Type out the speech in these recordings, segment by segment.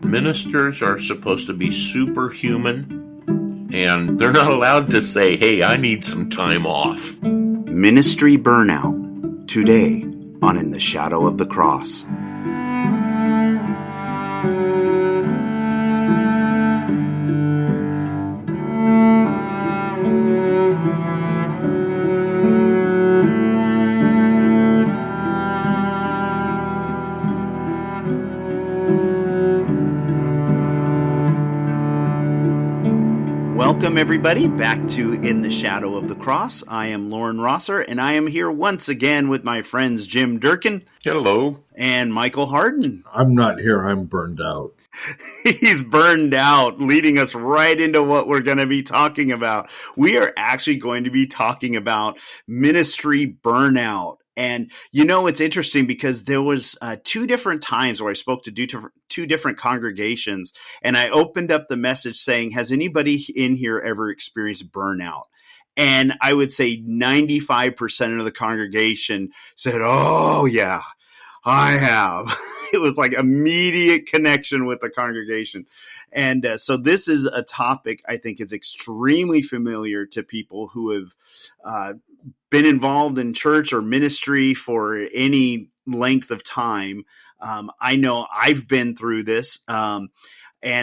Ministers are supposed to be superhuman, and they're not allowed to say, hey, I need some time off. Ministry Burnout, today on In the Shadow of the Cross. Welcome, everybody, back to In the Shadow of the Cross. I am Loren Rosser, and I am here once again with my friends Jim Durkin. Hello. And Michael Harden. I'm not here. I'm burned out. He's burned out, leading us right into what we're going to be talking about. We are actually going to be talking about ministry burnout. And, you know, it's interesting because there was two different times where I spoke to two different congregations, and I opened up the message saying, has anybody in here ever experienced burnout? And I would say 95% of the congregation said, oh, yeah, I have. It was like immediate connection with the congregation. And so this is a topic I think is extremely familiar to people who have been involved in church or ministry for any length of time. I know I've been through this. And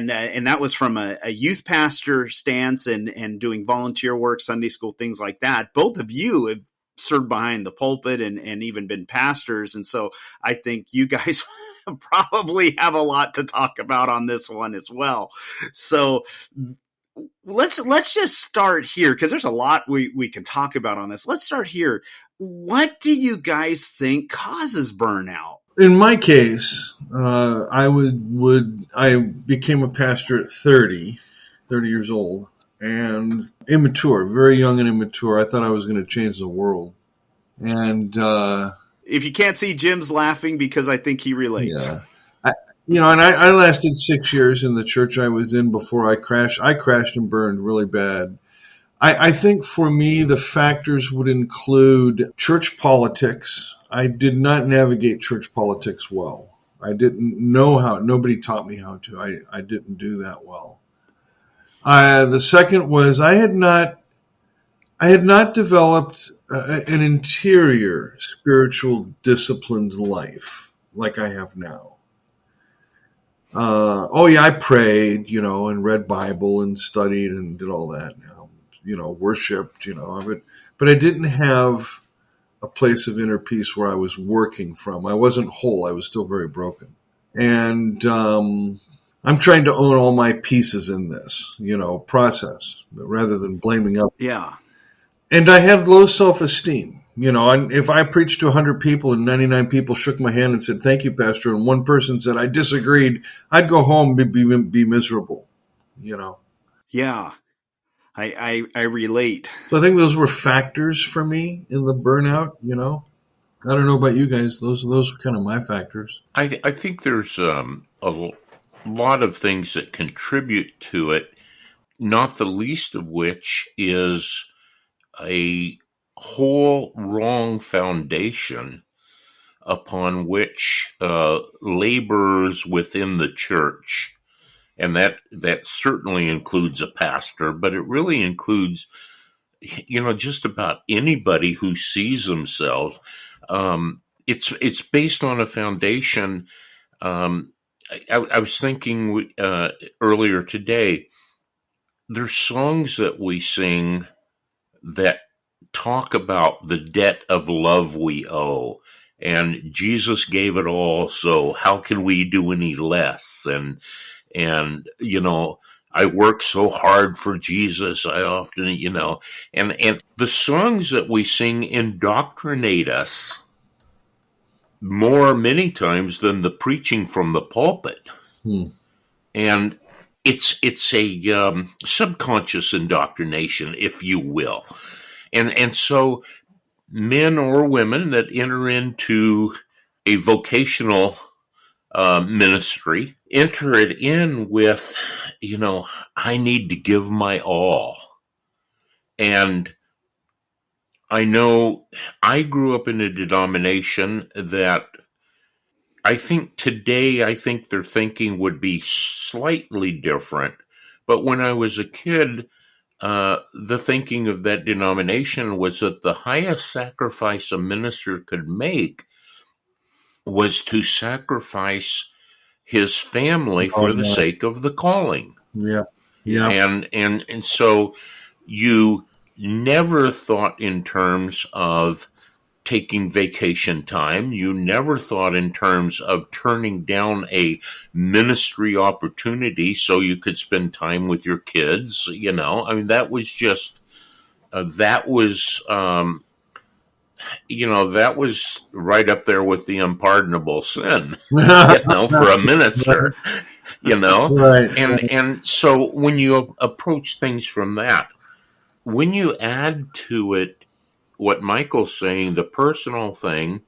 that was from a youth pastor stance and doing volunteer work, Sunday school, things like that. Both of you have served behind the pulpit and even been pastors. And so I think you guys probably have a lot to talk about on this one as well. So let's just start here, because there's a lot we can talk about on this. Let's start here. What do you guys think causes burnout? In my case, I became a pastor at 30 years old, and immature, very young and immature. I thought I was going to change the world. And if you can't see, Jim's laughing because I think he relates. Yeah. I lasted 6 years in the church I was in before I crashed. I crashed and burned really bad. I think for me, the factors would include church politics. I did not navigate church politics well. I didn't know how. Nobody taught me how to. I didn't do that well. The second was I had not developed an interior spiritual disciplined life like I have now. I prayed, and read Bible and studied and did all that. Worshipped, but I didn't have a place of inner peace where I was working from. I wasn't whole. I was still very broken. And I'm trying to own all my pieces in this, process rather than blaming others. Yeah. And I had low self-esteem. And if I preached to 100 people and 99 people shook my hand and said, thank you, Pastor, and one person said, I disagreed, I'd go home and be miserable, Yeah, I relate. So I think those were factors for me in the burnout, I don't know about you guys. Those are kind of my factors. I think there's a lot of things that contribute to it, not the least of which is a whole wrong foundation upon which laborers within the church, and that certainly includes a pastor, but it really includes just about anybody who sees themselves. It's based on a foundation. I was thinking earlier today, there's songs that we sing that talk about the debt of love we owe, and Jesus gave it all, so how can we do any less? And I work so hard for Jesus. I often, and the songs that we sing indoctrinate us many times than the preaching from the pulpit. And it's a subconscious indoctrination, if you will. And so men or women that enter into a vocational ministry enter it in with, I need to give my all. And I know I grew up in a denomination that I think today, I think their thinking would be slightly different. But when I was a kid, the thinking of that denomination was that the highest sacrifice a minister could make was to sacrifice his family Oh, for the yeah. sake of the calling. Yeah. Yeah. And so you never thought in terms of taking vacation time. You never thought in terms of turning down a ministry opportunity so you could spend time with your kids. I mean, that was just, that was, that was right up there with the unpardonable sin, for a minister, Right. and so when you approach things from that, when you add to it what Michael's saying, the personal thing,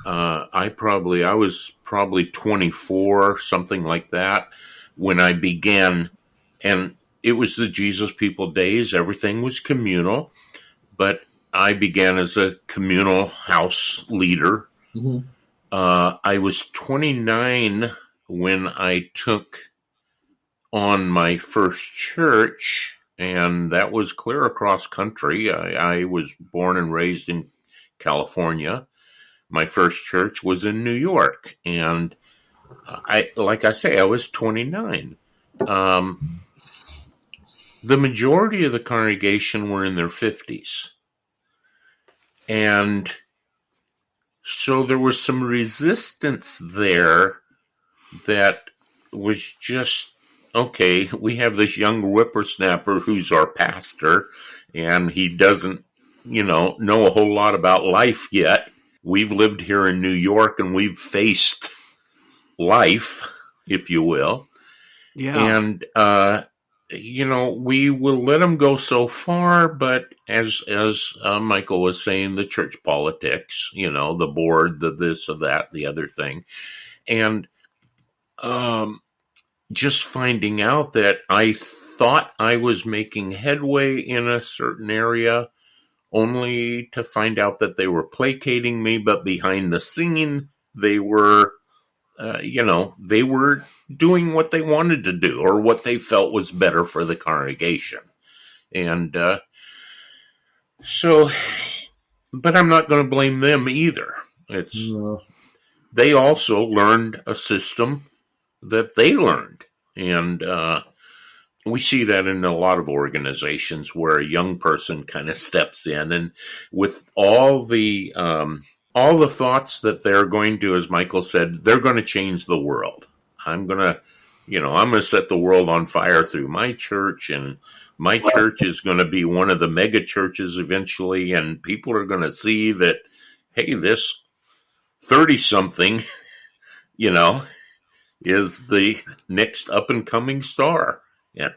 I was probably 24, something like that, when I began, and it was the Jesus People days. Everything was communal, but I began as a communal house leader. Mhm. I was 29 when I took on my first church, and that was clear across country. I was born and raised in California. My first church was in New York, and like I say, I was 29. The majority of the congregation were in their 50s, and so there was some resistance there that was just, okay, we have this young whippersnapper who's our pastor, and he doesn't, know a whole lot about life yet. We've lived here in New York and we've faced life, if you will. Yeah. And, we will let him go so far, but as Michael was saying, the church politics, the board, the this or that, the other thing. And, just finding out that I thought I was making headway in a certain area, only to find out that they were placating me, but behind the scene, they were, they were doing what they wanted to do or what they felt was better for the congregation. And so, but I'm not going to blame them either. They also learned a system that they learned. And we see that in a lot of organizations where a young person kind of steps in, and with all the thoughts that they're going to, as Michael said, they're going to change the world. I'm going to set the world on fire through my church, and my church is going to be one of the mega churches eventually, and people are going to see that, hey, this 30-something, is the next up-and-coming star. Yeah.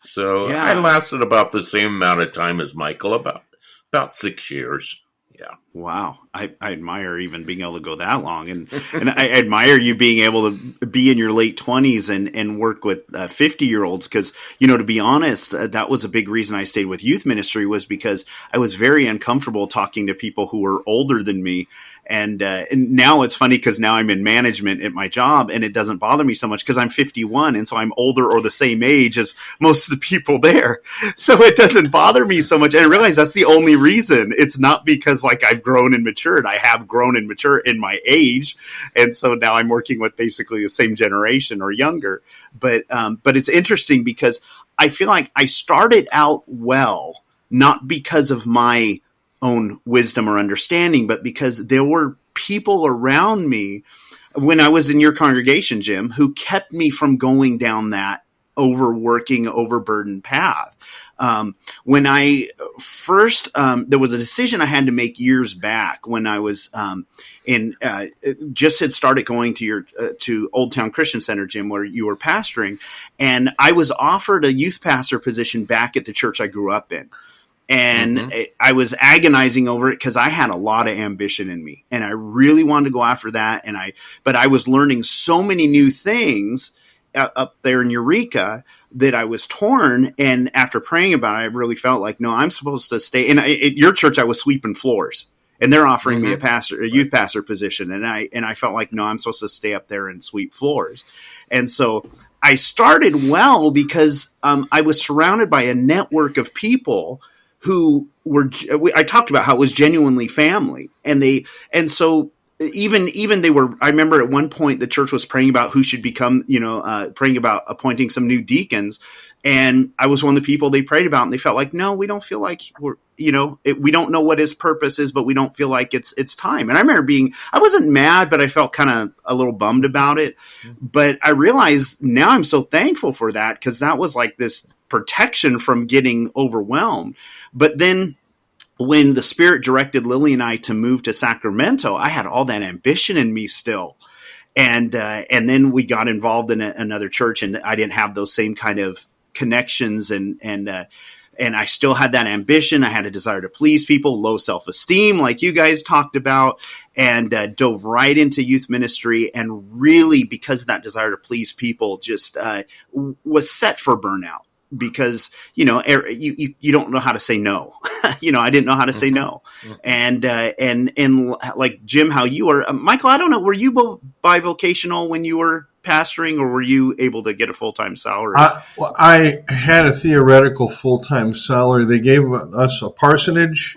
So Yeah. I lasted about the same amount of time as Michael, about 6 years. Yeah. Wow. I admire even being able to go that long. And I admire you being able to be in your late 20s and work with 50-year-olds. Because, to be honest, that was a big reason I stayed with youth ministry, was because I was very uncomfortable talking to people who were older than me. And now it's funny because now I'm in management at my job, and it doesn't bother me so much because I'm 51. And so I'm older or the same age as most of the people there. So it doesn't bother me so much. And I realize that's the only reason. It's not because I've grown and matured. I have grown and matured in my age. And so now I'm working with basically the same generation or younger. But it's interesting because I feel like I started out well, not because of my own wisdom or understanding, but because there were people around me when I was in your congregation, Jim, who kept me from going down that overworking, overburdened path. When I first, there was a decision I had to make years back when I was just had started going to Old Town Christian Center, Jim, where you were pastoring, and I was offered a youth pastor position back at the church I grew up in. And I was agonizing over it because I had a lot of ambition in me, and I really wanted to go after that. But I was learning so many new things up there in Eureka that I was torn. And after praying about it, I really felt like, no, I'm supposed to stay. And at your church, I was sweeping floors. and they're offering me Mm-hmm. a youth pastor position. And I felt like, no, I'm supposed to stay up there and sweep floors. And so I started well because I was surrounded by a network of people who I talked about how it was genuinely family. And so even they were, I remember at one point the church was praying about who should become, praying about appointing some new deacons. And I was one of the people they prayed about, and they felt like, no, we don't feel like we don't know what his purpose is, but we don't feel like it's time. And I remember I wasn't mad, but I felt kind of a little bummed about it. But I realized now I'm so thankful for that, because that was like this protection from getting overwhelmed. But then when the Spirit directed Lily and I to move to Sacramento, I had all that ambition in me still. And then we got involved in another church, and I didn't have those same kind of connections, and I still had that ambition. I had a desire to please people, low self-esteem, like you guys talked about, and dove right into youth ministry. And really, because of that desire to please people, just was set for burnout, because you don't know how to say no. I didn't know how to say no. And like Jim, how you were, Michael, I don't know, were you both bivocational when you were pastoring, or were you able to get a full-time salary? I had a theoretical full-time salary. They gave us a parsonage,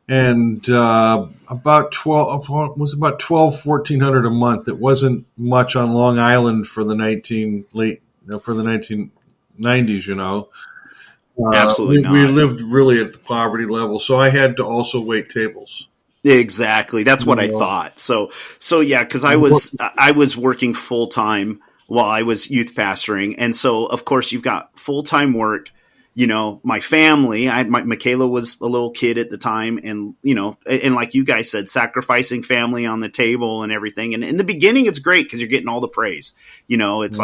and about $1,200 a month. It wasn't much on Long Island for the 1990s. Absolutely not. We lived really at the poverty level, so I had to also wait tables. Exactly. That's what I thought. So yeah, because I was working full time while I was youth pastoring, and so of course you've got full time work. My family. Michaela was a little kid at the time, and and like you guys said, sacrificing family on the table and everything. And in the beginning, it's great because you're getting all the praise. It's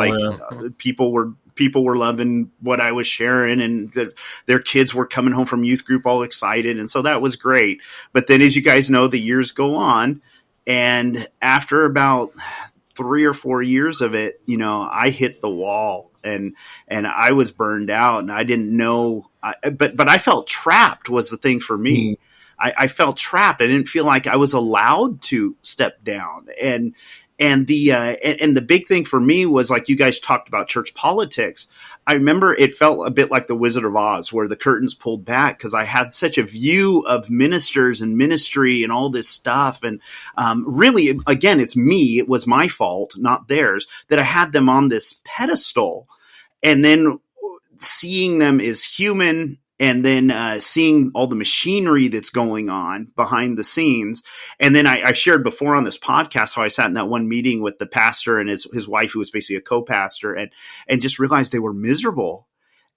people were loving what I was sharing, and their kids were coming home from youth group all excited. And so that was great. But then, as you guys know, the years go on. And after about 3 or 4 years of it, I hit the wall, and I was burned out, and I didn't know, but I felt trapped was the thing for me. I felt trapped. I didn't feel like I was allowed to step down. And the big thing for me was, like you guys talked about church politics. I remember it felt a bit like the Wizard of Oz, where the curtains pulled back, because I had such a view of ministers and ministry and all this stuff. And really, again, it's me. It was my fault, not theirs, that I had them on this pedestal. And then seeing them as human, and then seeing all the machinery that's going on behind the scenes. And then I shared before on this podcast how I sat in that one meeting with the pastor and his wife, who was basically a co-pastor, and just realized they were miserable.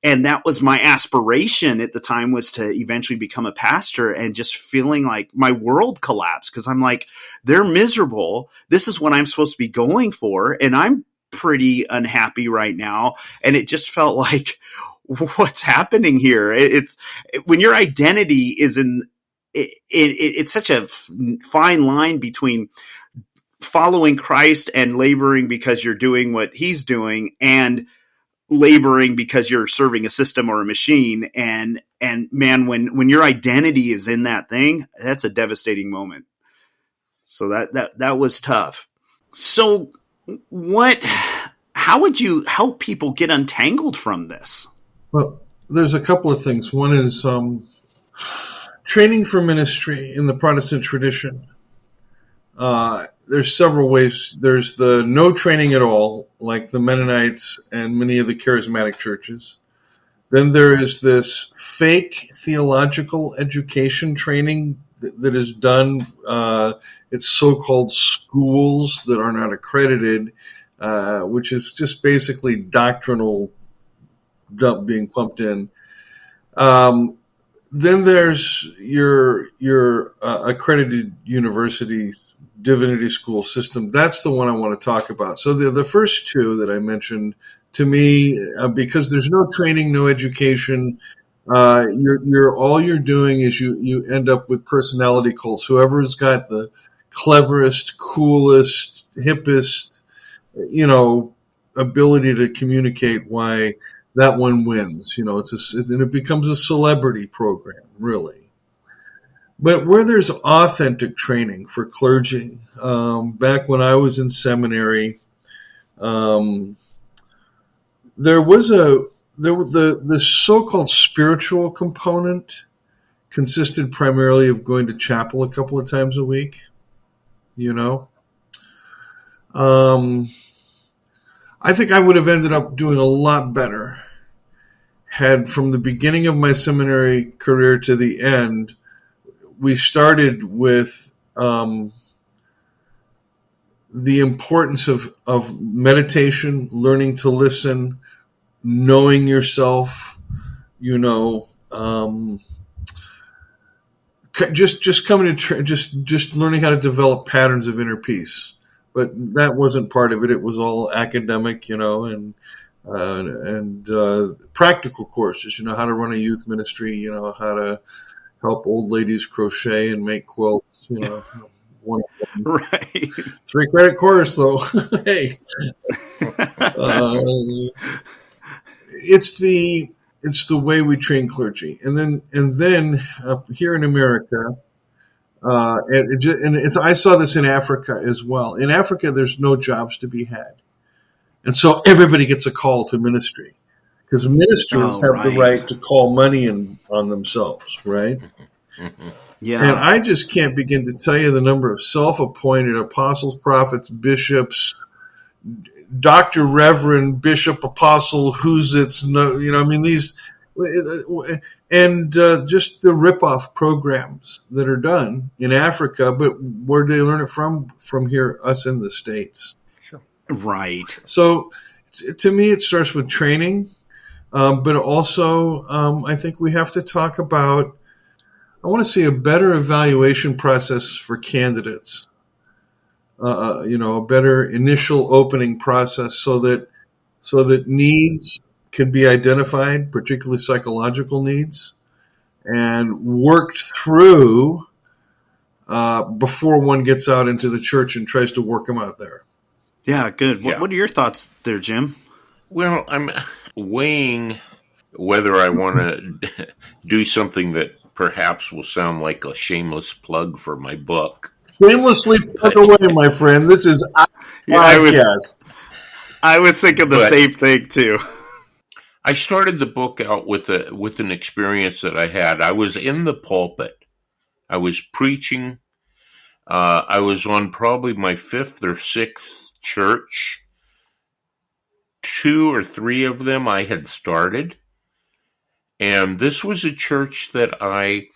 And that was my aspiration at the time, was to eventually become a pastor, and just feeling like my world collapsed, because I'm like, they're miserable. This is what I'm supposed to be going for, and I'm pretty unhappy right now. And it just felt like, what's happening here? It's when your identity is in it's such a fine line between following Christ and laboring because you're doing what he's doing, and laboring because you're serving a system or a machine. And man, when your identity is in that thing, that's a devastating moment. So that was tough. So how would you help people get untangled from this? Well, there's a couple of things. One is training for ministry in the Protestant tradition. There's several ways. There's the no training at all, like the Mennonites and many of the charismatic churches. Then there is this fake theological education training that is done. It's so-called schools that are not accredited, which is just basically doctrinal dump being pumped in. Then there's your accredited universities, divinity school system. That's the one I want to talk about. So the first two that I mentioned, to me, because there's no training, no education, all you're doing is you end up with personality cults. Whoever's got the cleverest, coolest, hippest, ability to communicate why that one wins. And it becomes a celebrity program, really. But where there's authentic training for clergy, back when I was in seminary, um, there was the so-called spiritual component consisted primarily of going to chapel a couple of times a week. You know, I think I would have ended up doing a lot better had, from the beginning of my seminary career to the end, we started with the importance of meditation, learning to listen, knowing yourself, you know, just coming to just learning how to develop patterns of inner peace. But that wasn't part of it. It was all academic, you know, and practical courses, you know, how to run a youth ministry, you know, how to help old ladies crochet and make quilts, you know. Right. 3 credit course though. Hey, it's the way we train clergy, and then here in America, I saw this in Africa as well. In Africa, there's no jobs to be had, and so everybody gets a call to ministry because ministers have the right to call money on themselves, right? Yeah. And I just can't begin to tell you the number of self-appointed apostles, prophets, bishops, Dr. Reverend, Bishop, Apostle, who's it's, you know, I mean, these, and just the rip-off programs that are done in Africa, but where do they learn it from? From here, us in the States. Sure. Right. So to me, it starts with training, but also I think we have to talk about, I want to see a better evaluation process for candidates. You know, a better initial opening process so that needs can be identified, particularly psychological needs, and worked through before one gets out into the church and tries to work them out there. Yeah, good. Yeah. What are your thoughts there, Jim? Well, I'm weighing whether I want to do something that perhaps will sound like a shameless plug for my book. Shamelessly plug away, my friend. This is our podcast. I was thinking the same thing too. I started the book out with an experience that I had. I was in the pulpit. I was preaching. I was on probably my 5th or 6th church. 2 or 3 of them I had started. And this was a church that I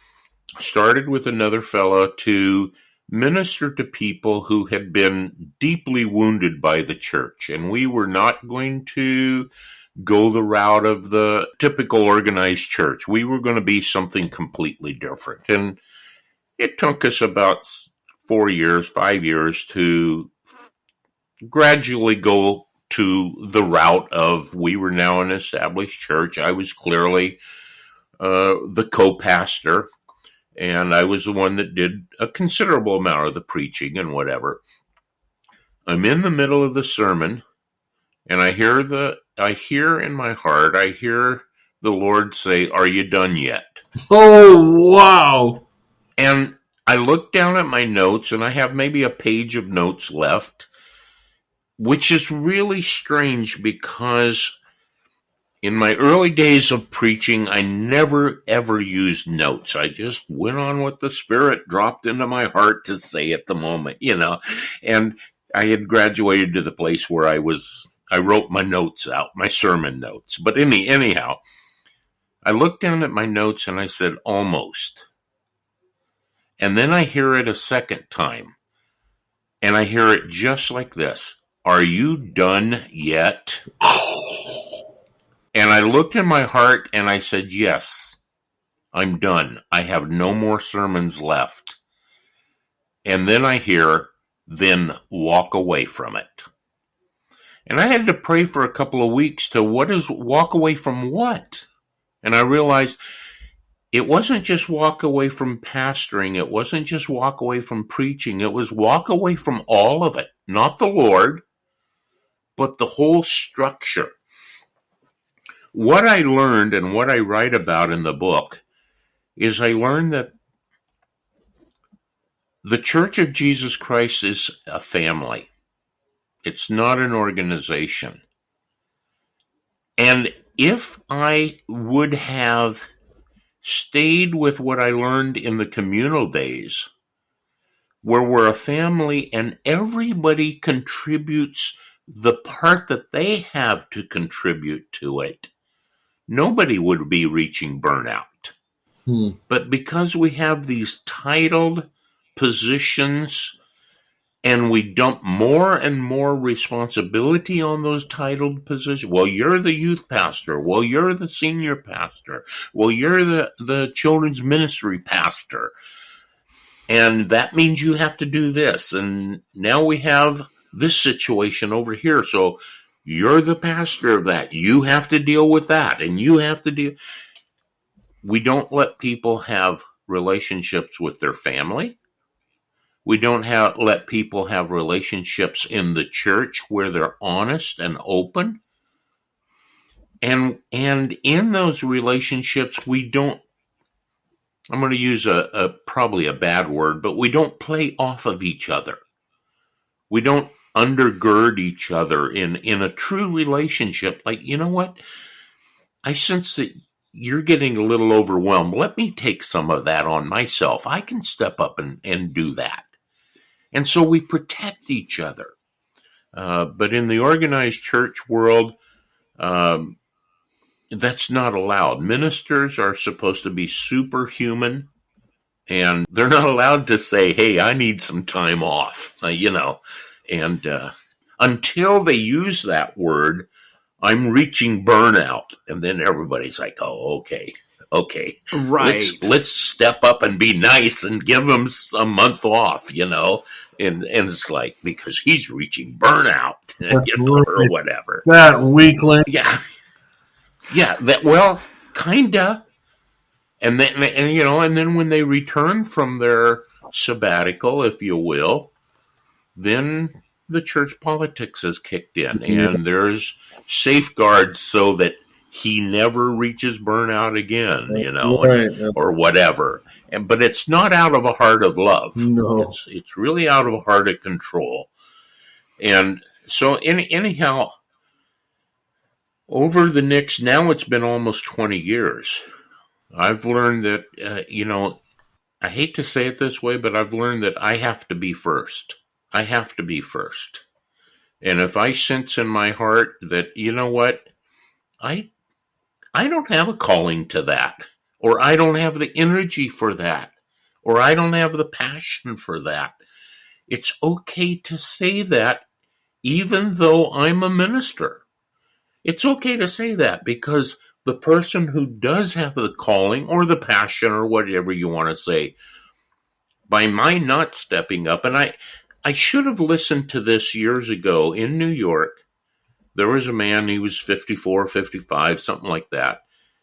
started with another fellow to minister to people who had been deeply wounded by the church. And we were not going to go the route of the typical organized church. We were going to be something completely different. And it took us about 5 years to gradually go to the route of, we were now an established church. I was clearly the co-pastor, and I was the one that did a considerable amount of the preaching and whatever. I'm in the middle of the sermon, and I hear in my heart, I hear the Lord say, "Are you done yet?" Oh, wow. And I look down at my notes, and I have maybe a page of notes left, which is really strange because in my early days of preaching, I never, ever used notes. I just went on what the Spirit dropped into my heart to say at the moment, you know. And I had graduated to the place where I wrote my notes out, my sermon notes. But anyhow, I looked down at my notes and I said, almost. And then I hear it a second time. And I hear it just like this. Are you done yet? And I looked in my heart and I said, yes, I'm done. I have no more sermons left. And then I hear, then walk away from it. And I had to pray for a couple of weeks to what is walk away from what? And I realized it wasn't just walk away from pastoring. It wasn't just walk away from preaching. It was walk away from all of it. Not the Lord, but the whole structure. What I learned and what I write about in the book is I learned that The Church of Jesus Christ is a family. It's not an organization. And if I would have stayed with what I learned in the communal days, where we're a family and everybody contributes the part that they have to contribute to it, nobody would be reaching burnout. But because we have these titled positions and we dump more and more responsibility on those titled positions. Well, you're the youth pastor. Well, you're the senior pastor. Well, you're the children's ministry pastor. And that means you have to do this. And now we have this situation over here. So you're the pastor of that. You have to deal with that. And you have to deal. We don't let people have relationships with their family. We don't let people have relationships in the church where they're honest and open. And in those relationships, we don't, I'm going to use probably a bad word, but we don't play off of each other. We don't undergird each other in a true relationship. Like, you know what? I sense that you're getting a little overwhelmed. Let me take some of that on myself. I can step up and do that. And so we protect each other. But in the organized church world, that's not allowed. Ministers are supposed to be superhuman, and they're not allowed to say, hey, I need some time off, And until they use that word, I'm reaching burnout. And then everybody's like, oh, okay. Right. Let's step up and be nice and give him a month off, And it's like, because he's reaching burnout, or whatever. That weakling. Yeah. Well, kinda. And then when they return from their sabbatical, if you will, then the church politics has kicked in, and there's safeguards so that he never reaches burnout again, Right. or whatever. But it's not out of a heart of love. No. It's really out of a heart of control. And so anyhow, over the next, now it's been almost 20 years, I've learned that, I hate to say it this way, but I've learned that I have to be first. I have to be first. And if I sense in my heart that, you know what, I don't have a calling to that, or I don't have the energy for that, or I don't have the passion for that, it's okay to say that, even though I'm a minister. It's okay to say that, because the person who does have the calling or the passion or whatever you want to say, by my not stepping up, and I should have listened to this years ago in New York. There was a man, he was 54, 55, something like that.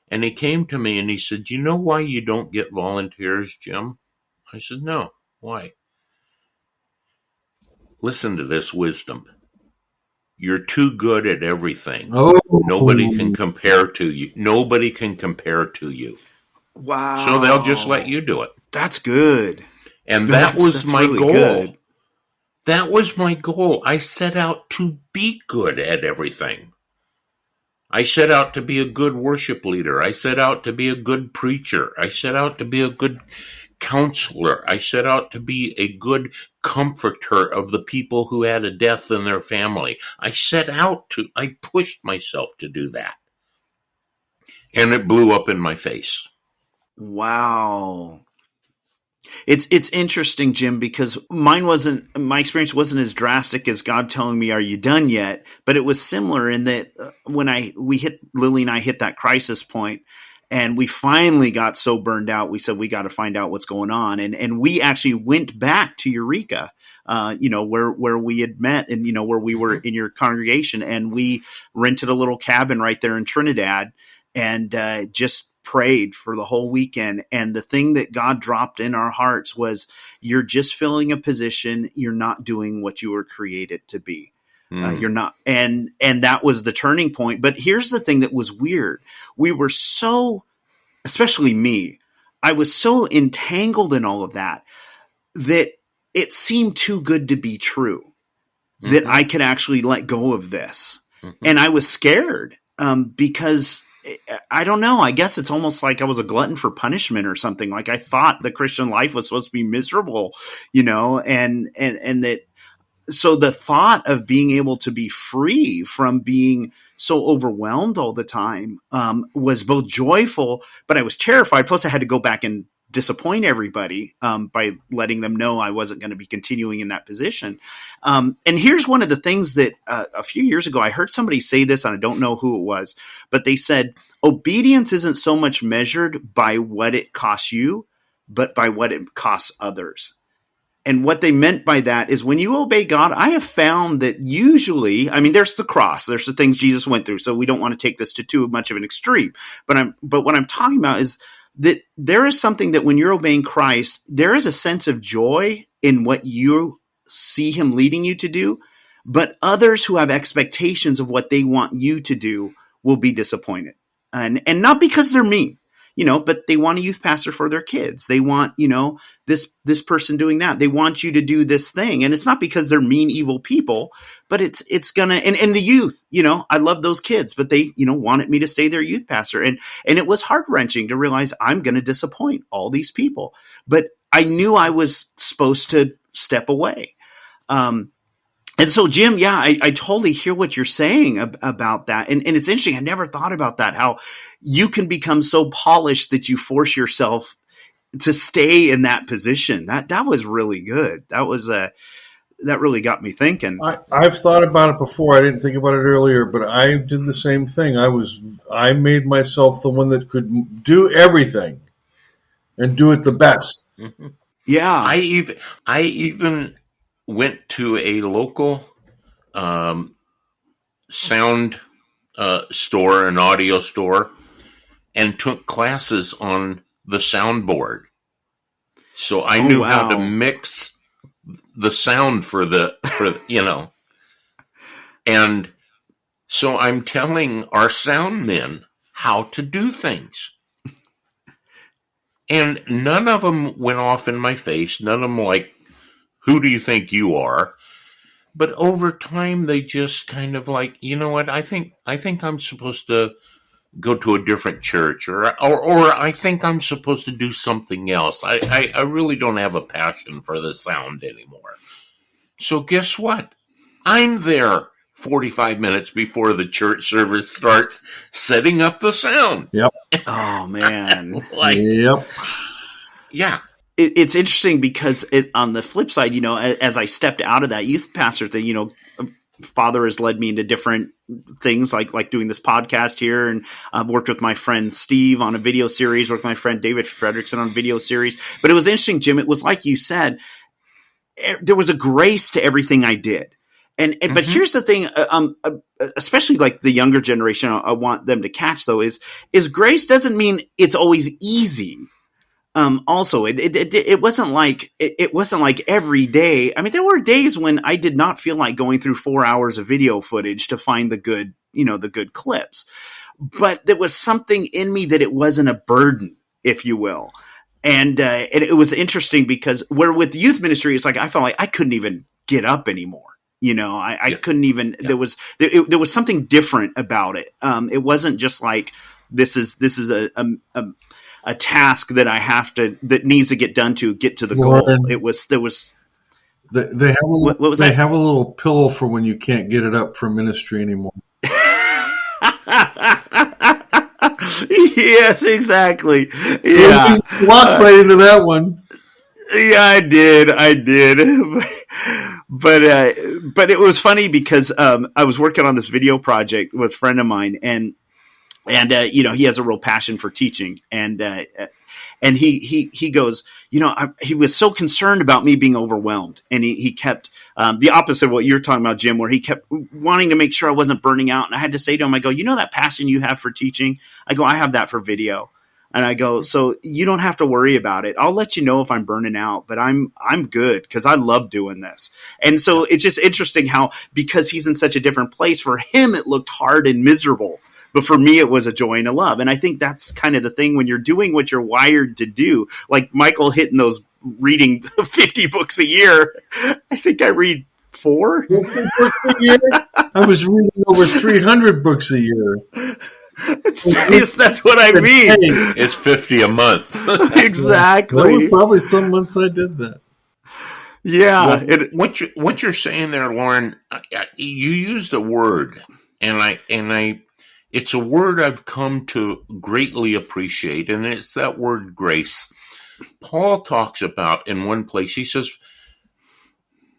And he came to me and he said, you know why you don't get volunteers, Jim? I said, no. Why? Listen to this wisdom. You're too good at everything. Oh. Nobody can compare to you. Nobody can compare to you. Wow. So they'll just let you do it. That's good. And that's my really goal. Good. That was my goal. I set out to be good at everything. I set out to be a good worship leader. I set out to be a good preacher. I set out to be a good counselor. I set out to be a good comforter of the people who had a death in their family. I pushed myself to do that. And it blew up in my face. Wow. It's interesting, Jim, because my experience wasn't as drastic as God telling me, are you done yet? But it was similar in that when Lily and I hit that crisis point, and we finally got so burned out, we said, we got to find out what's going on. And we actually went back to Eureka, where we had met, and, where we were in your congregation, and we rented a little cabin right there in Trinidad, and just prayed for the whole weekend. And the thing that God dropped in our hearts was, you're just filling a position. You're not doing what you were created to be. You're not. And that was the turning point. But here's the thing that was weird. We were so, especially me, I was so entangled in all of that it seemed too good to be true that I could actually let go of this. And I was scared because I don't know. I guess it's almost like I was a glutton for punishment or something. Like I thought the Christian life was supposed to be miserable, and that. So the thought of being able to be free from being so overwhelmed all the time was both joyful, but I was terrified. Plus I had to go back and disappoint everybody by letting them know I wasn't going to be continuing in that position. And here's one of the things that a few years ago, I heard somebody say this, and I don't know who it was, but they said, obedience isn't so much measured by what it costs you, but by what it costs others. And what they meant by that is when you obey God, I have found that usually, I mean, there's the cross, there's the things Jesus went through. So we don't want to take this to too much of an extreme, but what I'm talking about is that there is something that when you're obeying Christ, there is a sense of joy in what you see him leading you to do. But others who have expectations of what they want you to do will be disappointed. And not because they're mean, but they want a youth pastor for their kids. They want, this person doing that. They want you to do this thing. And it's not because they're mean, evil people, but it's gonna, and the youth, I love those kids, but they, wanted me to stay their youth pastor. And it was heart wrenching to realize I'm going to disappoint all these people, but I knew I was supposed to step away. And so, Jim, yeah, I totally hear what you're saying about that. And it's interesting. I never thought about that, how you can become so polished that you force yourself to stay in that position. That was really good. That really got me thinking. I've thought about it before. I didn't think about it earlier, but I did the same thing. I made myself the one that could do everything and do it the best. Mm-hmm. Yeah. I even went to a local sound store, an audio store, and took classes on the soundboard. So I knew how to mix the sound for and so I'm telling our sound men how to do things. And none of them went off in my face. None of them like, who do you think you are? But over time, they just kind of like, you know what? I think I'm supposed to go to a different church, or I think I'm supposed to do something else. I really don't have a passion for the sound anymore. So guess what? I'm there 45 minutes before the church service starts, setting up the sound. Yep. Oh man. Yep. Yeah. It's interesting because on the flip side, as I stepped out of that youth pastor thing, Father has led me into different things like doing this podcast here, and I've worked with my friend Steve on a video series, worked with my friend David Fredrickson on a video series. But it was interesting, Jim. It was like you said, there was a grace to everything I did. But here's the thing, especially like the younger generation, I want them to catch though, is grace doesn't mean it's always easy. Also, it wasn't like every day. I mean, there were days when I did not feel like going through 4 hours of video footage to find the good clips, but there was something in me that it wasn't a burden, if you will. And it was interesting because with youth ministry, it's like, I felt like I couldn't even get up anymore. I couldn't even, there was something different about it. It wasn't just like, this is a task that that needs to get done to get to the goal. Loren, They have a little pillow for when you can't get it up for ministry anymore. Yes, exactly. Yeah. Walked right into that one. Yeah, I did. But it was funny because I was working on this video project with a friend of mine, and he has a real passion for teaching, and he goes, he was so concerned about me being overwhelmed, and he kept the opposite of what you're talking about, Jim, where he kept wanting to make sure I wasn't burning out. And I had to say to him, I go, that passion you have for teaching? I go, I have that for video. And I go, so you don't have to worry about it. I'll let you know if I'm burning out, but I'm good because I love doing this. And so it's just interesting how, because he's in such a different place, for him it looked hard and miserable. But for me, it was a joy and a love. And I think that's kind of the thing when you're doing what you're wired to do, like Michael hitting those reading 50 books a year. I think I read 4 books a year. I was reading over 300 books a year. That's what I mean. It's 50 a month. Exactly. There were probably some months I did that. Yeah. Well, what you're saying there, Loren, you used a word, and it's a word I've come to greatly appreciate, and it's that word grace. Paul talks about in one place, he says,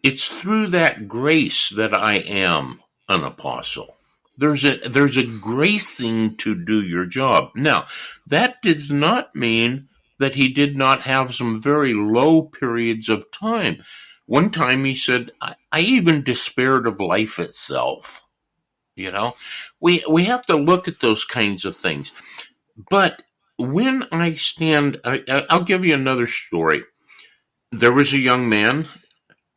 it's through that grace that I am an apostle. There's a gracing to do your job. Now, that does not mean that he did not have some very low periods of time. One time he said, I even despaired of life itself. You know, we have to look at those kinds of things. But when I'll give you another story. There was a young man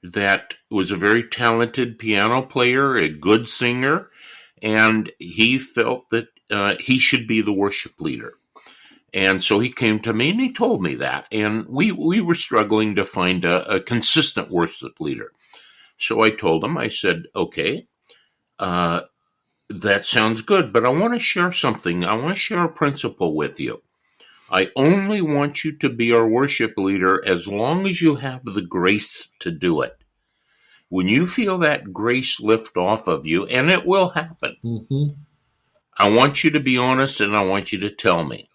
that was a very talented piano player, a good singer, and he felt that he should be the worship leader. And so he came to me and he told me that. And we were struggling to find a consistent worship leader. So I told him, I said, okay, that sounds good, but I want to share something. I want to share a principle with you. I only want you to be our worship leader as long as you have the grace to do it. When you feel that grace lift off of you, and it will happen, I want you to be honest and I want you to tell me.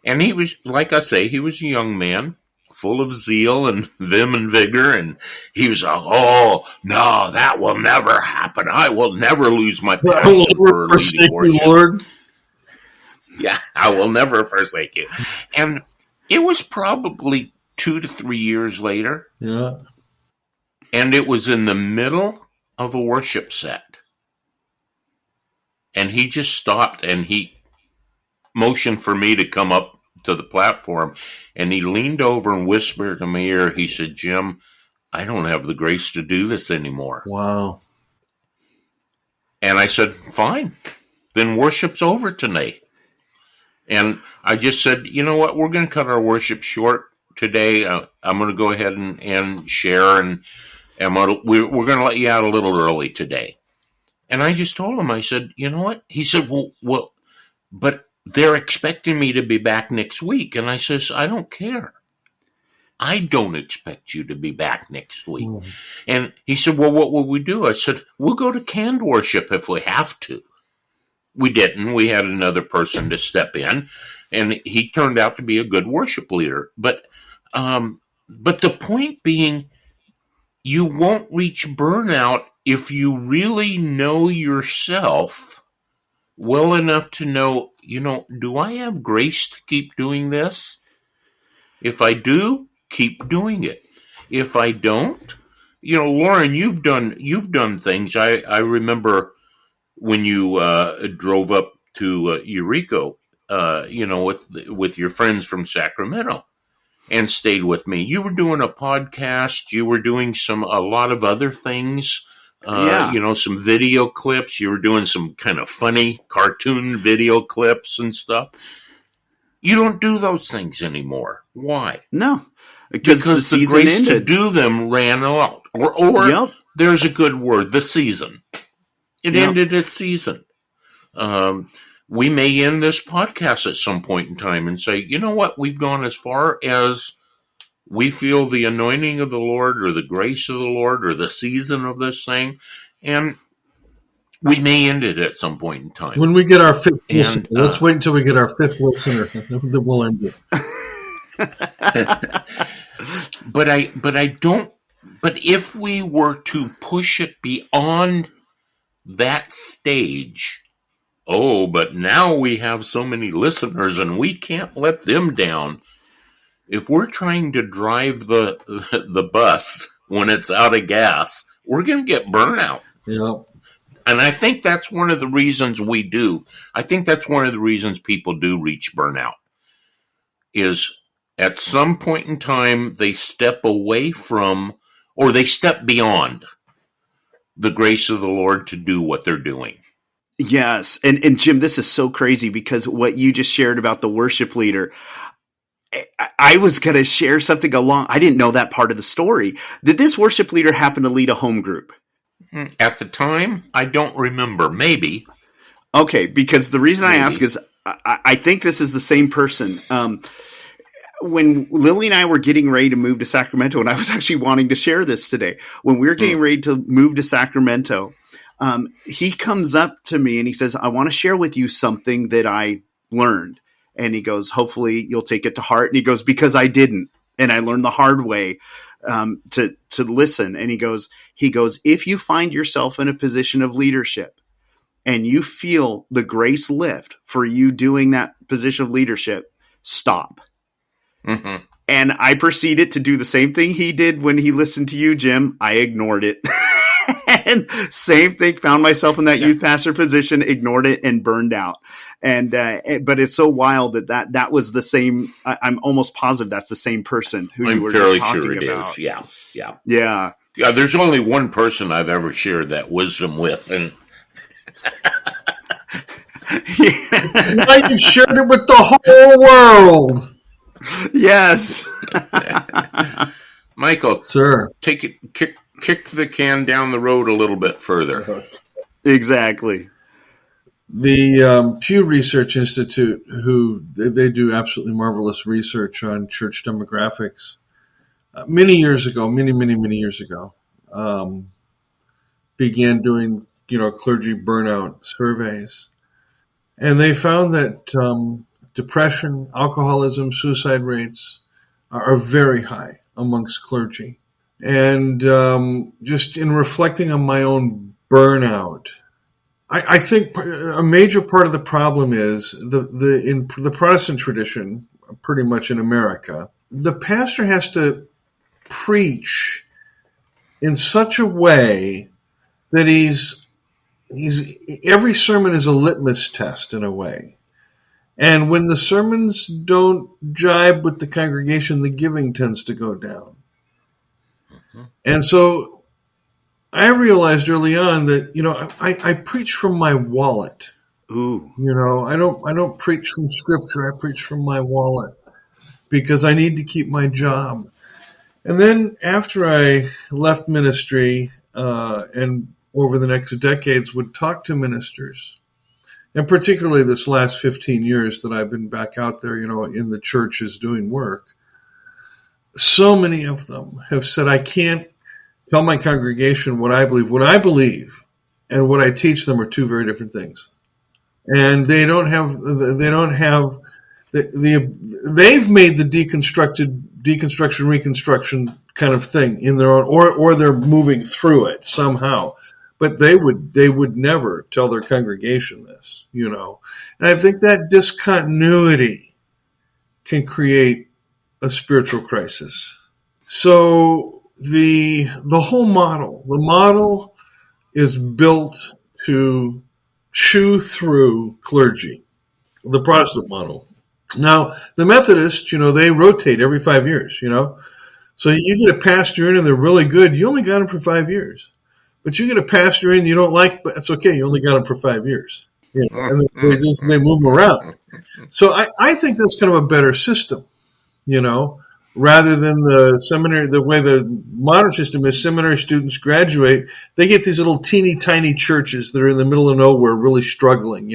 And he was, like I say, he was a young man, full of zeal and vim and vigor, and he was like, oh, no, that will never happen. I will never lose my passion for leading worship. Lord. Yeah, I will never forsake you. And it was probably 2 to 3 years later. Yeah. And it was in the middle of a worship set. And he just stopped and he motioned for me to come up to the platform. And he leaned over and whispered in my ear. He said, Jim, I don't have the grace to do this anymore. Wow. And I said, fine. Then worship's over tonight. And I just said, you know what? We're going to cut our worship short today. I'm going to go ahead and share and we're going to let you out a little early today. And I just told him, I said, you know what? He said, well, but they're expecting me to be back next week. And I says, I don't care. I don't expect you to be back next week. And he said, well, what will we do? I said, we'll go to canned worship if we have to. We didn't. We had another person to step in, and he turned out to be a good worship leader. But the point being, you won't reach burnout if you really know yourself well enough to know, do I have grace to keep doing this? If I do, keep doing it. If I don't, Loren, you've done things. I remember when you drove up to Eureka, with your friends from Sacramento and stayed with me. You were doing a podcast. You were doing a lot of other things. Some video clips. You were doing some kind of funny cartoon video clips and stuff. You don't do those things anymore. Why? No, because the grace ended. To do them ran out. Or there's a good word, the season. It ended its season. We may end this podcast at some point in time and say, you know what? We've gone as far as we feel the anointing of the Lord or the grace of the Lord or the season of this thing. And we may end it at some point in time. When we get our fifth listener, let's wait until we get our fifth listener. Then we'll end it. But if we were to push it beyond that stage, but now we have so many listeners and we can't let them down. If we're trying to drive the bus when it's out of gas, we're going to get burnout. Yeah. And I think that's one of the reasons we do. I think that's one of the reasons people do reach burnout is at some point in time they step away from or they step beyond the grace of the Lord to do what they're doing. Yes. And Jim, this is so crazy because what you just shared about the worship leader, I was going to share something along. I didn't know that part of the story. Did this worship leader happen to lead a home group? At the time, I don't remember. Maybe. Okay, because the reason I ask Maybe. is I think this is the same person. When Lily and I were getting ready to move to Sacramento, and I was actually wanting to share this today, when we were getting ready to move to Sacramento, he comes up to me and he says, I want to share with you something that I learned. And he goes, hopefully you'll take it to heart. And he goes, because I didn't. And I learned the hard way to listen. And he goes, if you find yourself in a position of leadership and you feel the grace lift for you doing that position of leadership, stop. Mm-hmm. And I proceeded to do the same thing he did when he listened to you, Jim. I ignored it. And same thing, found myself in that youth pastor position, ignored it, and burned out. And but it's so wild that was the same. I'm almost positive that's the same person who you were just talking about. Yeah. There's only one person I've ever shared that wisdom with, and Now you've shared it with the whole world. Yes. Michael, Sir. take it, kick the can down the road a little bit further. Exactly. The Pew Research Institute, who they do absolutely marvelous research on church demographics, many years ago, many years ago, began doing clergy burnout surveys, and they found that depression, alcoholism, suicide rates are very high amongst clergy. And just in reflecting on my own burnout, I think a major part of the problem is in the Protestant tradition, pretty much in America, the pastor has to preach in such a way that he's every sermon is a litmus test in a way. And when the sermons don't jibe with the congregation, the giving tends to go down. And so I realized early on that, I preach from my wallet. Ooh. I don't preach from scripture. I preach from my wallet because I need to keep my job. And then after I left ministry, and over the next decades would talk to ministers, and particularly this last 15 years that I've been back out there, in the churches doing work, so many of them have said, I can't tell my congregation what I believe. What I believe and what I teach them are two very different things. And they've made the deconstruction, reconstruction kind of thing in their own, or they're moving through it somehow. But they would never tell their congregation this, And I think that discontinuity can create a spiritual crisis. So the whole the model is built to chew through clergy, the Protestant model. Now, the Methodists, they rotate every 5 years, So you get a pastor in and they're really good. You only got them for 5 years. But you get a pastor in you don't like, but it's okay. You only got them for 5 years. And they move them around. So I think that's kind of a better system, rather than the seminary, the way the modern system is. Seminary students graduate, they get these little teeny tiny churches that are in the middle of nowhere, really struggling,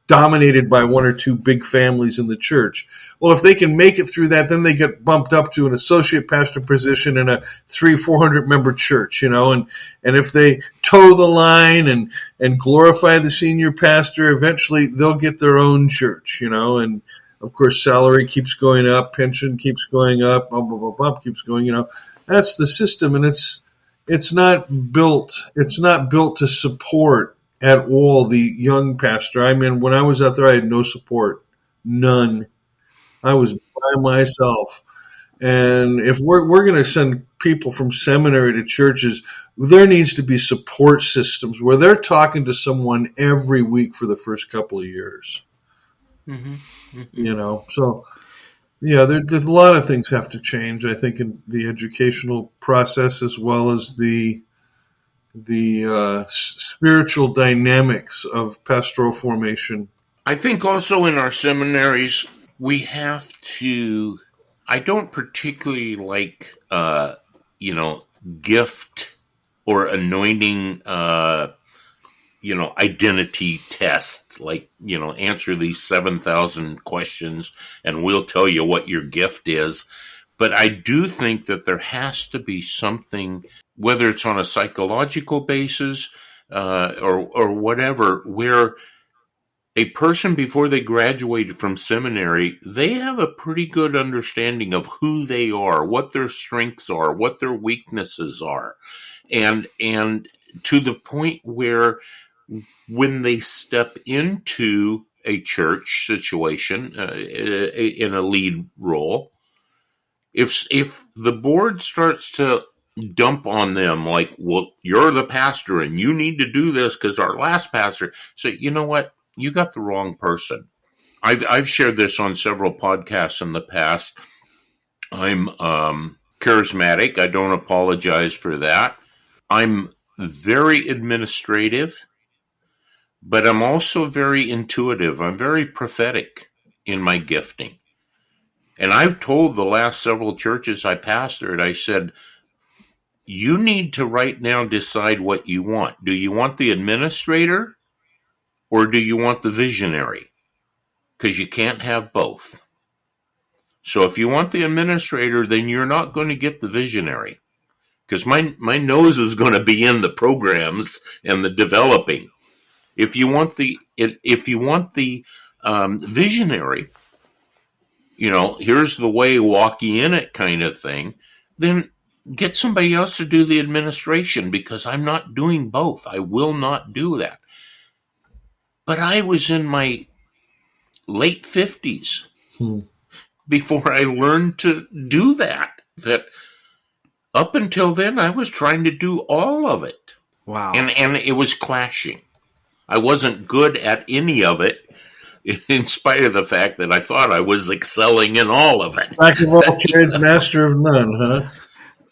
dominated by one or two big families in the church. Well, if they can make it through that, then they get bumped up to an associate pastor position in a 300-400 member church, and if they toe the line and glorify the senior pastor, eventually they'll get their own church, and of course, salary keeps going up, pension keeps going up, blah, blah, blah, blah, keeps going, That's the system, and it's not built to support at all the young pastor. I mean, when I was out there, I had no support, none. I was by myself. And if we're going to send people from seminary to churches, there needs to be support systems where they're talking to someone every week for the first couple of years. Mm-hmm. Mm-hmm. So there's a lot of things have to change, I think, in the educational process as well as the spiritual dynamics of pastoral formation. I think also in our seminaries, we have to I don't particularly like, you know, gift or anointing, identity test. Like, answer these 7,000 questions and we'll tell you what your gift is. But I do think that there has to be something, whether it's on a psychological basis or whatever, where a person before they graduated from seminary, they have a pretty good understanding of who they are, what their strengths are, what their weaknesses are. And to the point where when they step into a church situation in a lead role, if the board starts to dump on them like, well, you're the pastor and you need to do this because our last pastor, so you know what, you got the wrong person. I've shared this on several podcasts in the past. I'm charismatic. I don't apologize for that. I'm very administrative, but I'm also very intuitive. I'm very prophetic in my gifting. And I've told the last several churches I pastored, I said, you need to right now decide what you want. Do you want the administrator or do you want the visionary? Because you can't have both. So if you want the administrator, then you're not going to get the visionary. Because my nose is going to be in the programs and the developing. If you want the visionary, here's the way, walk ye in it kind of thing, then get somebody else to do the administration because I'm not doing both. I will not do that. But I was in my late 50s before I learned to do that. That up until then, I was trying to do all of it. Wow. And it was clashing. I wasn't good at any of it, in spite of the fact that I thought I was excelling in all of it. Jack of all trades, master of none, huh?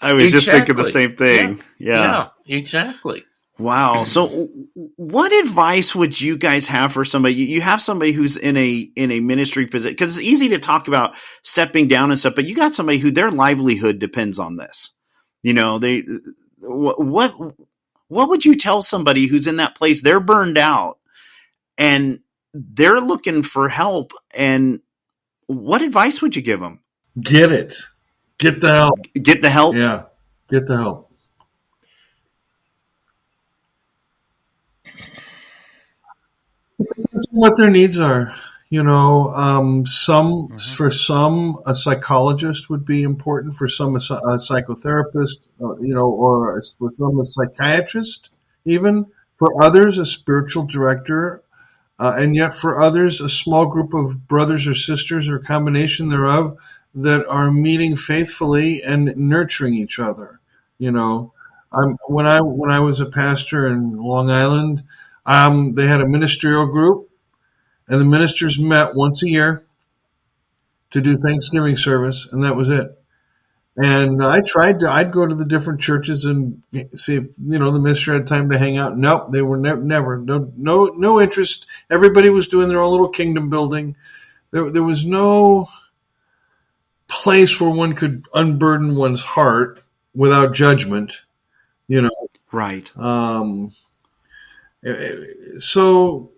I was just thinking the same thing. Yeah, exactly. Wow. So what advice would you guys have for somebody? You have somebody who's in a ministry position, because it's easy to talk about stepping down and stuff, but you got somebody who their livelihood depends on this. What would you tell somebody who's in that place? They're burned out and they're looking for help. And what advice would you give them? Get it. Get the help. Get the help? Yeah. Get the help. That's what their needs are. For some, a psychologist would be important. For some, a psychotherapist, or for some, a psychiatrist, even. For others, a spiritual director. And yet for others, a small group of brothers or sisters or a combination thereof that are meeting faithfully and nurturing each other. When I was a pastor in Long Island, they had a ministerial group, and the ministers met once a year to do Thanksgiving service, and that was it. And I'd go to the different churches and see if, the minister had time to hang out. Nope, they were no interest. Everybody was doing their own little kingdom building. There was no place where one could unburden one's heart without judgment, Right. So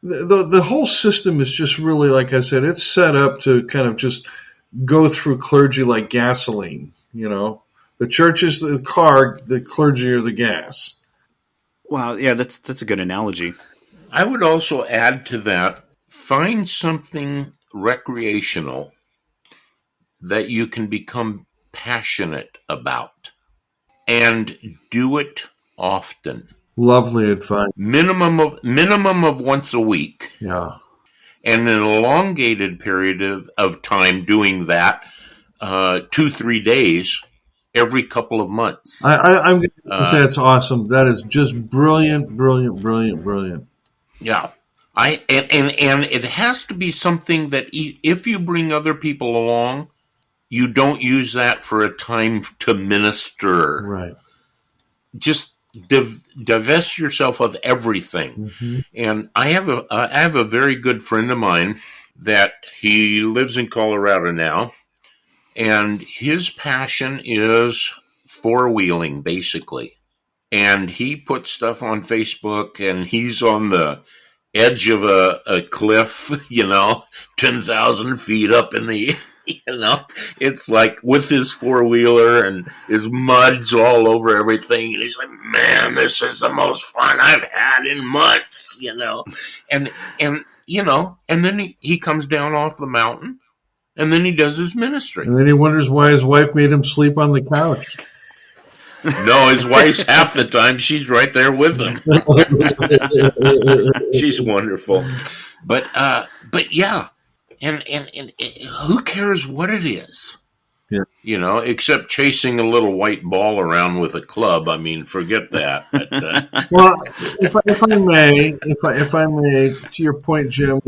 the whole system is just really, like I said, it's set up to kind of just go through clergy like gasoline. The church is the car, the clergy are the gas. Wow. Yeah, that's a good analogy. I would also add to that, find something recreational that you can become passionate about and do it often. Lovely advice. Minimum of once a week. Yeah. And an elongated period of time doing that, 2-3 days every couple of months. I'm going to say it's awesome. That is just brilliant, brilliant, brilliant, brilliant. Yeah. And it has to be something that if you bring other people along, you don't use that for a time to minister. Right. Just divest yourself of everything. Mm-hmm. And I have a very good friend of mine that he lives in Colorado now, and his passion is four-wheeling, basically. And he puts stuff on Facebook, and he's on the edge of a cliff, 10,000 feet up in the, it's like with his four-wheeler and his mud's all over everything. And he's like, man, this is the most fun I've had in months, and then he comes down off the mountain, and then he does his ministry. And then he wonders why his wife made him sleep on the couch. No, his wife's half the time she's right there with him. She's wonderful. But yeah. And who cares what it is? Yeah. Except chasing a little white ball around with a club. I mean, forget that. But, well, if I may, to your point, Jim,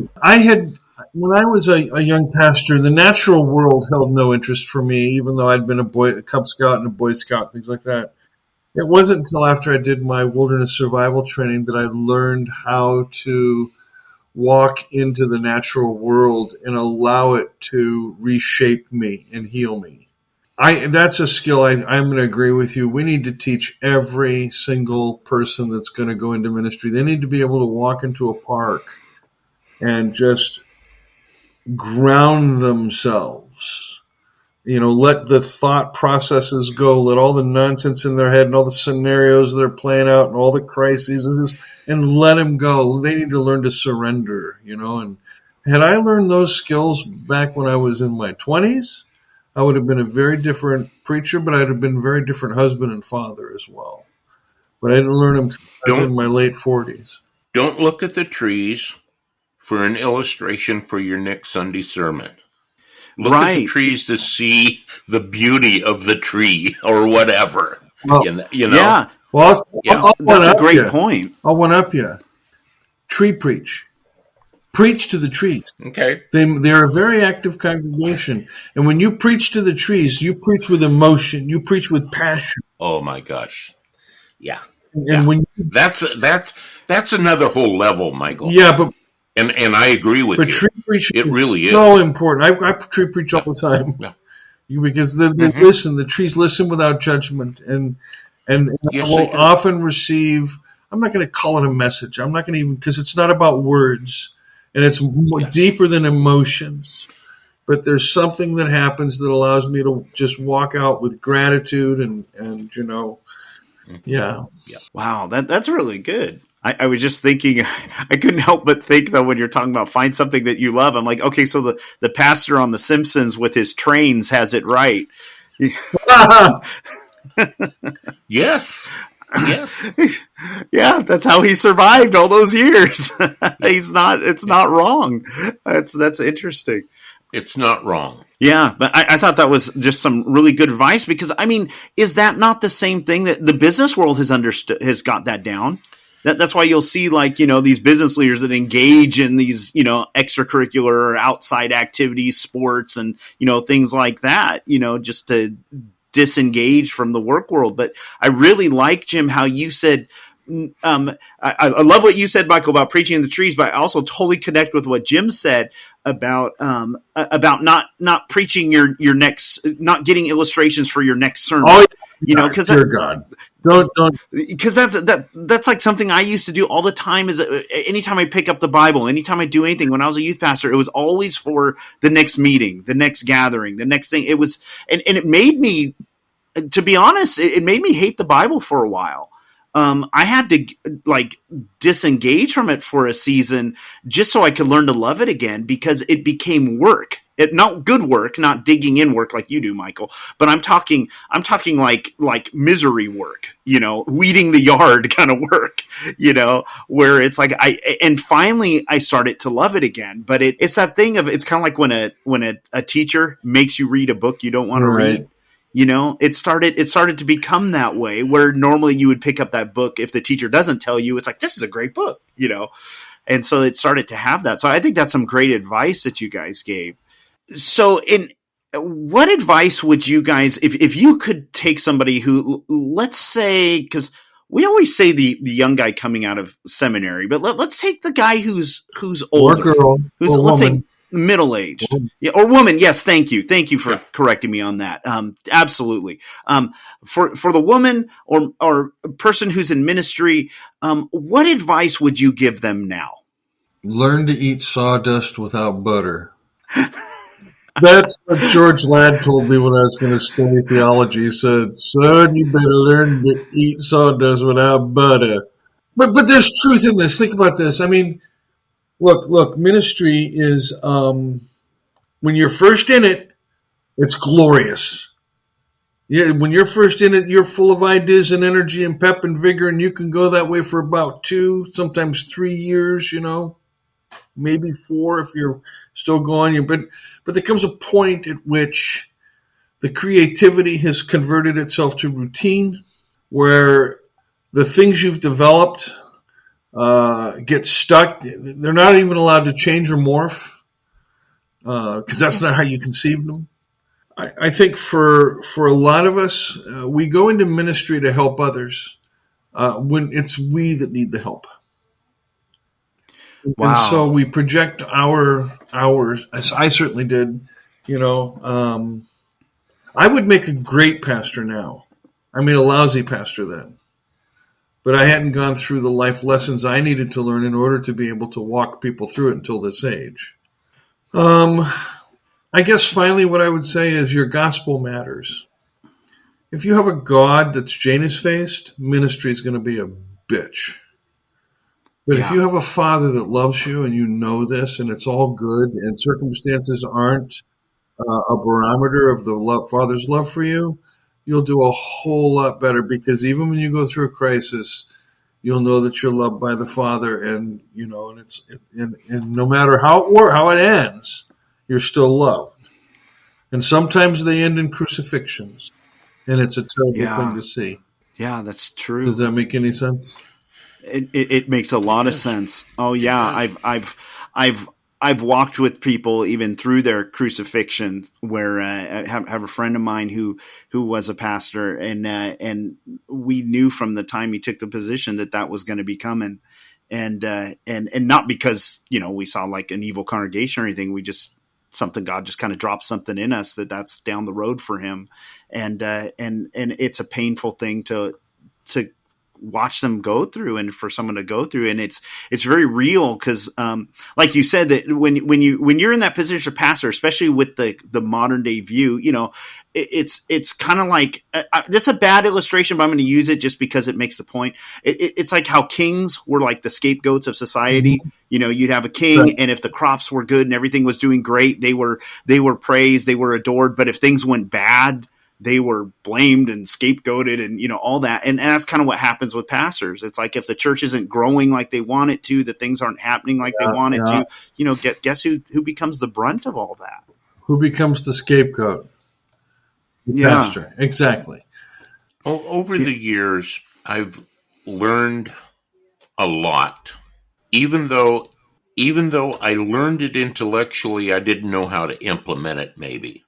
when I was a young pastor, the natural world held no interest for me, even though I'd been a Cub Scout and a Boy Scout, things like that. It wasn't until after I did my wilderness survival training that I learned how to walk into the natural world and allow it to reshape me and heal me. That's a skill I'm going to agree with you. We need to teach every single person that's going to go into ministry. They need to be able to walk into a park and just ground themselves, let the thought processes go, let all the nonsense in their head and all the scenarios they're playing out and all the crises and let them go. They need to learn to surrender, and had I learned those skills back when I was in my 20s, I would have been a very different preacher, but I'd have been a very different husband and father as well. But I didn't learn them until I was in my late 40s. Don't look at the trees for an illustration for your next Sunday sermon. Look at the trees to see the beauty of the tree or whatever. Well, Yeah. Well, that's a great point. I'll one up you. Tree preach. Preach to the trees. Okay. They're a very active congregation. And when you preach to the trees, you preach with emotion. You preach with passion. Oh, my gosh. Yeah. And when that's another whole level, Michael. Yeah, but... And I agree with you. Tree preaching it really is so important. I tree preach all the time. Yeah. Because they listen. The trees listen without judgment. And yes, will often receive, I'm not going to call it a message. I'm not going to even, because it's not about words. And it's deeper than emotions. But there's something that happens that allows me to just walk out with gratitude and yeah. Wow, that's really good. I was just thinking, I couldn't help but think, though, when you're talking about find something that you love, I'm like, okay, so the pastor on The Simpsons with his trains has it right. Yes. Yeah, that's how he survived all those years. It's not wrong. That's interesting. It's not wrong. Yeah, but I thought that was just some really good advice because, I mean, is that not the same thing that the business world has got that down? That's why you'll see these business leaders that engage in these, extracurricular or outside activities, sports and, things like that, just to disengage from the work world. But I really like, Jim, how you said, I love what you said, Michael, about preaching in the trees, but I also totally connect with what Jim said about not preaching your next, not getting illustrations for your next sermon. Oh, because God, don't, because that's like something I used to do all the time. Is anytime I pick up the Bible, anytime I do anything, when I was a youth pastor, it was always for the next meeting, the next gathering, the next thing. It was, and it made me, to be honest, it made me hate the Bible for a while. I had to disengage from it for a season just so I could learn to love it again because it became work. Not good work, not digging in work like you do, Michael. But I'm talking like misery work, weeding the yard kind of work, where it's like and finally I started to love it again. But it's that thing of, it's kind of like when a teacher makes you read a book you don't want to read. It started to become that way where normally you would pick up that book if the teacher doesn't tell you, it's like, this is a great book, and so it started to have that. So I think that's some great advice that you guys gave. So what advice would you guys, if you could take somebody who, let's say, because we always say the young guy coming out of seminary, but let's take the guy who's older, or girl, who's, or let's woman. say, Middle-aged. Yeah, or woman. Yes, thank you. Thank you for Yeah. correcting me on that. Absolutely. For the woman or person who's in ministry, what advice would you give them now? Learn to eat sawdust without butter. That's what George Ladd told me when I was going to study theology. He said, "Son, you better learn to eat sawdust without butter." But there's truth in this. Think about this. I mean, look. Ministry is when you're first in it, it's glorious. Yeah, when you're first in it, you're full of ideas and energy and pep and vigor, and you can go that way for about 2, sometimes 3 years. Maybe 4 if you're still going. But there comes a point at which the creativity has converted itself to routine, where the things you've developed get stuck. They're not even allowed to change or morph because that's not how you conceived them. I think for a lot of us, we go into ministry to help others when it's we that need the help. Wow. And so we project ours, as I certainly did. I would make a great pastor now. I made a lousy pastor then. But I hadn't gone through the life lessons I needed to learn in order to be able to walk people through it until this age. I guess finally what I would say is your gospel matters. If you have a God that's Janus-faced, ministry is going to be a bitch. But if you have a father that loves you and you know this and it's all good and circumstances aren't a barometer of the Father's love for you, you'll do a whole lot better, because even when you go through a crisis, you'll know that you're loved by the Father, and and no matter how it ends, you're still loved. And sometimes they end in crucifixions, and it's a terrible thing to see. Yeah, that's true. Does that make any sense? It makes a lot of sense. Oh yeah, I've walked with people even through their crucifixion, where I have a friend of mine who was a pastor, and we knew from the time he took the position that was going to be coming, and not because we saw like an evil congregation or anything. We just God just kind of dropped something in us that's down the road for him, and it's a painful thing to watch them go through, and for someone to go through, and it's very real, because like you said, that when you're in that position of pastor, especially with the modern day view, it's kind of like this is a bad illustration, but I'm going to use it just because it makes the point. It's like how kings were like the scapegoats of society. Mm-hmm. You'd have a king, right, and if the crops were good and everything was doing great, they were praised, they were adored. But if things went bad, they were blamed and scapegoated and, all that. And that's kind of what happens with pastors. It's like if the church isn't growing like they want it to, that things aren't happening like they want it to, guess who becomes the brunt of all that? Who becomes the scapegoat? The pastor. Exactly. Over the years, I've learned a lot. Even though I learned it intellectually, I didn't know how to implement it, maybe.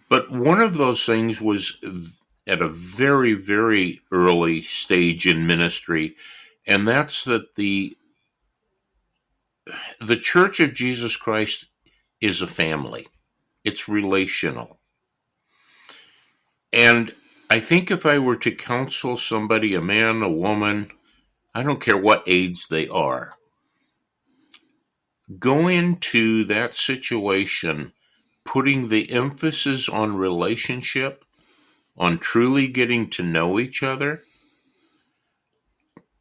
But one of those things was at a very, very early stage in ministry, and that's that the Church of Jesus Christ is a family. It's relational. And I think if I were to counsel somebody, a man, a woman, I don't care what age they are, go into that situation putting the emphasis on relationship, on truly getting to know each other,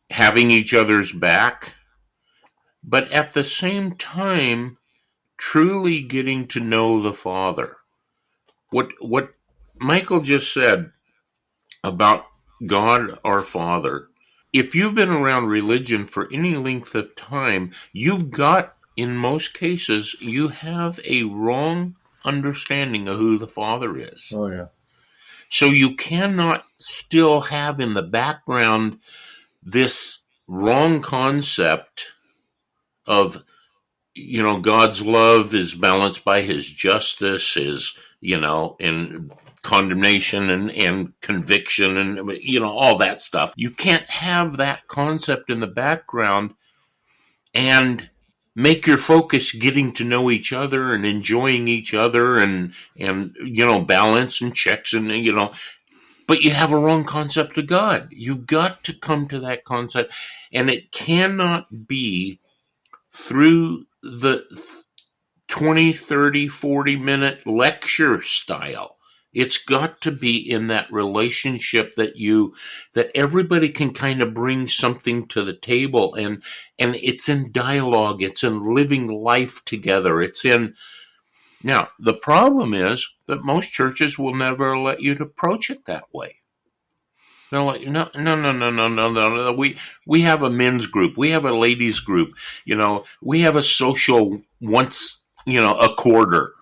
having each other's back, but at the same time, truly getting to know the Father. What Michael just said about God our Father, if you've been around religion for any length of time, you've got, in most cases, you have a wrong understanding of who the Father is. Oh, yeah. So you cannot still have in the background this wrong concept of, God's love is balanced by his justice, his, and condemnation and conviction and, all that stuff. You can't have that concept in the background and make your focus getting to know each other and enjoying each other and balance and checks and but you have a wrong concept of God. You've got to come to that concept, and it cannot be through the 20, 30, 40-minute lecture style. It's got to be in that relationship that everybody can kind of bring something to the table, and it's in dialogue, it's in living life together. Now, the problem is that most churches will never let you approach it that way. They're like, no. We have a men's group. We have a ladies group. We have a social once, a quarter.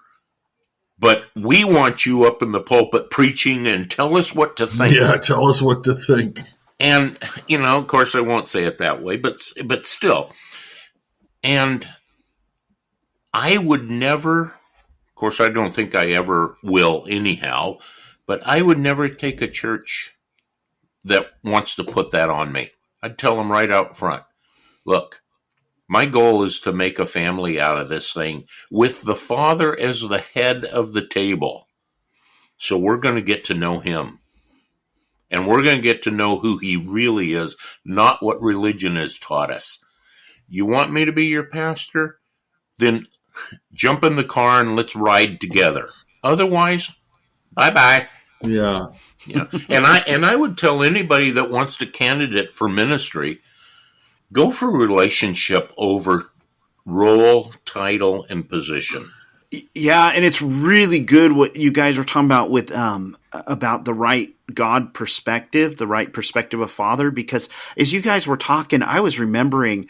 But we want you up in the pulpit preaching and tell us what to think. Yeah, tell us what to think. And, of course I won't say it that way, but still. And I would never, of course I don't think I ever will anyhow, but I would never take a church that wants to put that on me. I'd tell them right out front, look, my goal is to make a family out of this thing with the father as the head of the table. So we're going to get to know him. And we're going to get to know who he really is, not what religion has taught us. You want me to be your pastor? Then jump in the car and let's ride together. Otherwise, bye-bye. Yeah. And I would tell anybody that wants to candidate for ministry, go for relationship over role, title, and position. Yeah, and it's really good what you guys were talking about with about the right God perspective, the right perspective of Father, because as you guys were talking, I was remembering,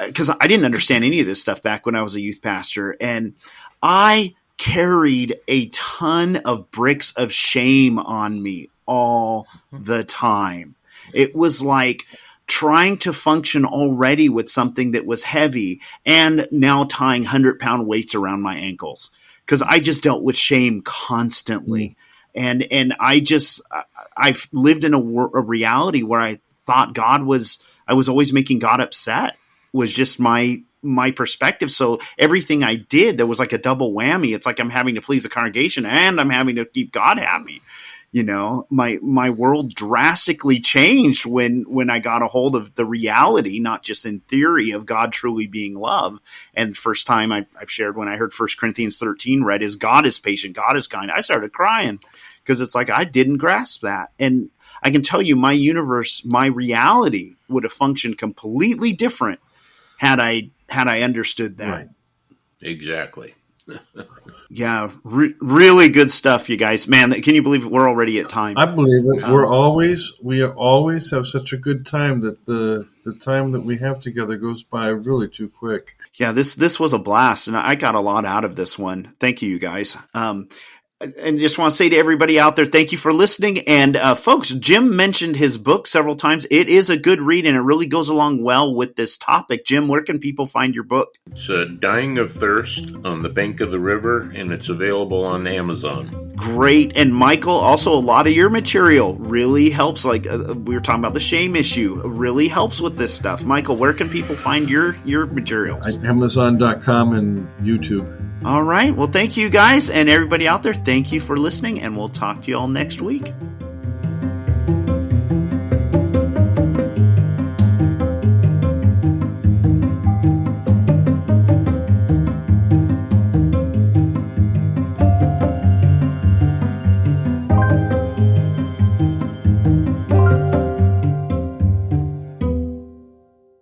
because I didn't understand any of this stuff back when I was a youth pastor, and I carried a ton of bricks of shame on me all the time. It was like trying to function already with something that was heavy and now tying 100-pound weights around my ankles because I just dealt with shame constantly. And I've lived in a reality where I thought I was always making God upset, was just my perspective. So everything I did, there was like a double whammy. It's like I'm having to please the congregation and I'm having to keep God happy. My world drastically changed when I got a hold of the reality, not just in theory, of God truly being love. And first time I've shared when I heard 1 Corinthians 13 read is God is patient, God is kind. I started crying because it's like I didn't grasp that. And I can tell you my universe, my reality would have functioned completely different had I understood that. Right. Exactly. Yeah, really good stuff, you guys. Man, can you believe we're already at time? I believe it. We always have such a good time that the time that we have together goes by really too quick. Yeah, this was a blast, and I got a lot out of this one. Thank you guys. And just want to say to everybody out there, thank you for listening. And folks, Jim mentioned his book several times. It is a good read, and it really goes along well with this topic. Jim, where can people find your book? It's Dying of Thirst on the Bank of the River, and it's available on Amazon. Great. And Michael, also a lot of your material really helps. Like we were talking about the shame issue, really helps with this stuff. Michael, where can people find your materials? Amazon.com and YouTube. All right. Well, thank you guys, and everybody out there, thank you for listening, and we'll talk to you all next week.